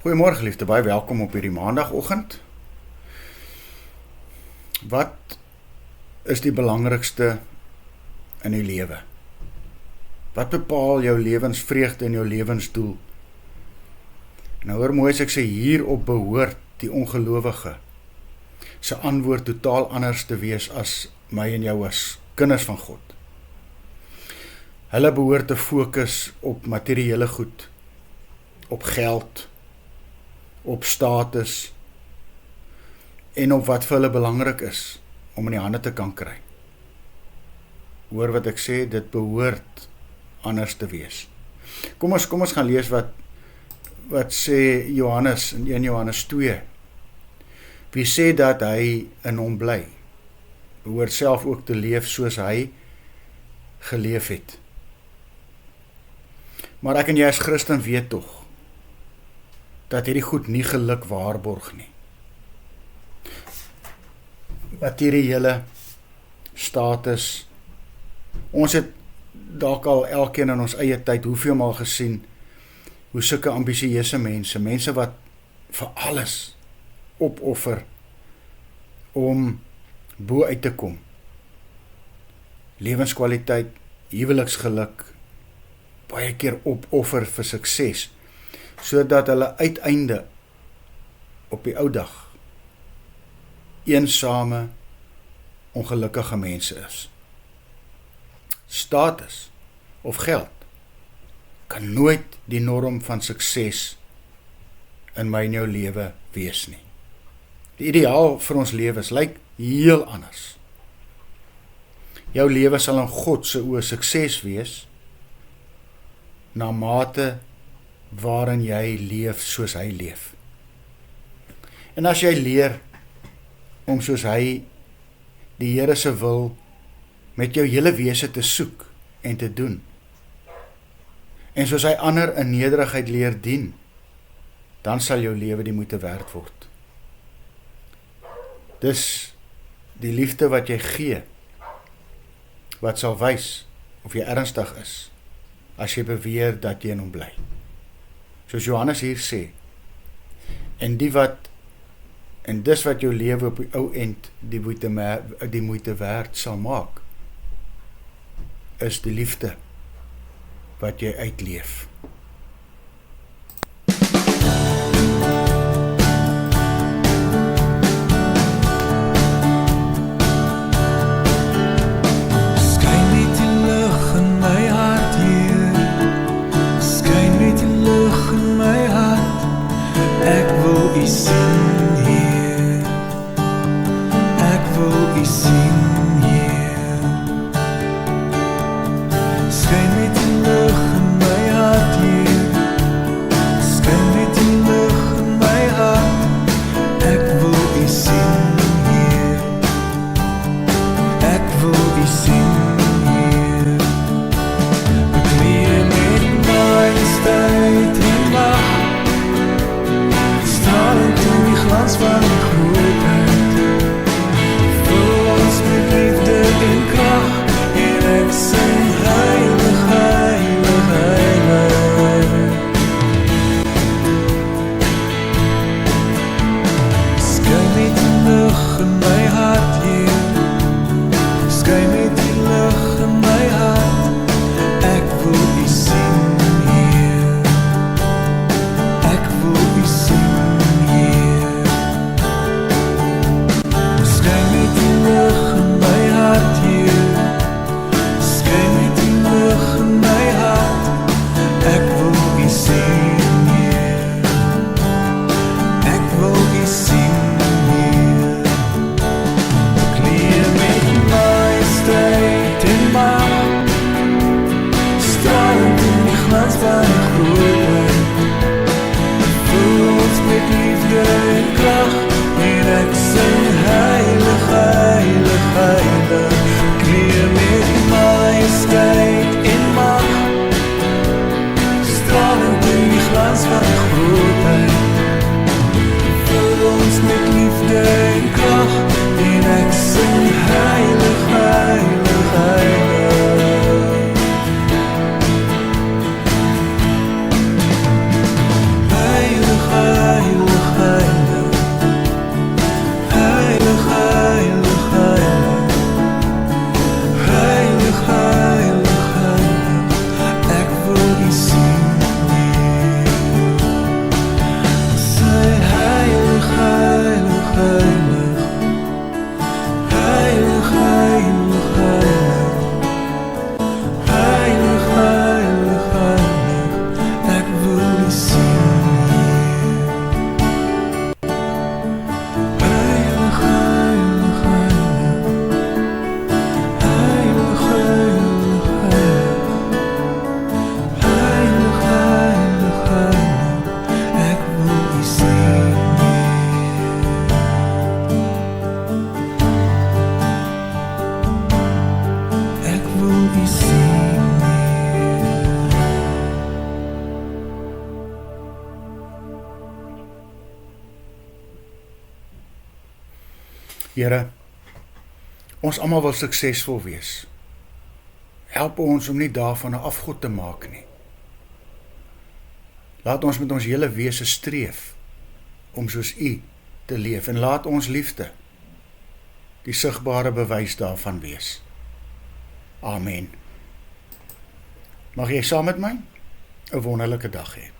Goeiemôre geliefde, baie welkom op hierdie maandagoggend. Wat is die belangrikste in die lewe? Wat bepaal jou lewensvreugde en jou lewensdoel? Nou hoor mooi as ek sê, hierop behoort die ongelowige se antwoord totaal anders te wees as my en jou as kinders van God. Hulle behoort te fokus op materiële goed, op geld, op status en op wat vir hulle belangrik is om in die hande te kan kry. Hoor wat ek sê, dit behoort anders te wees. Kom ons gaan lees wat sê Johannes in 1 Johannes 2. Wie sê dat hy in hom bly, behoort self ook te leef soos hy geleef het. Maar ek en jy as Christen weet tog dat hierdie goed nie geluk waarborg nie. Materiële status. Ons het dalk al elkeen in ons eie tyd hoeveel maal gesien hoe sulke ambisieuse mense wat vir alles opoffer om bo uit te kom. Lewenskwaliteit, huweliksgeluk, baie keer opoffer vir sukses, sodat hulle uiteinde op die ou dag eensame, ongelukkige mense is. Status of geld kan nooit die norm van sukses in my en jou lewe wees nie. Die ideaal vir ons lewens lyk heel anders. Jou lewe sal in God se oë sukses wees, na mate waarin jy leef soos hy leef. En as jy leer om soos hy die Here se wil met jou hele wese te soek en te doen, en soos hy ander in nederigheid leer dien, dan sal jou lewe die moeite werd word. Dis die liefde wat jy gee, wat sal wys of jy ernstig is, as jy beweer dat jy in hom bly. Soos Johannes hier sê, en dis wat jou lewe op die ou end die moeite werd sal maak, is die liefde wat jy uitleef. Skyn met die lig in my hart hier. Here, ons almal wil suksesvol wees. Help ons om nie daarvan 'n afgod te maak nie. Laat ons met ons hele wese streef om soos U te leef en laat ons liefde die sigbare bewys daarvan wees. Amen. Mag jy saam met my 'n wonderlike dag hê.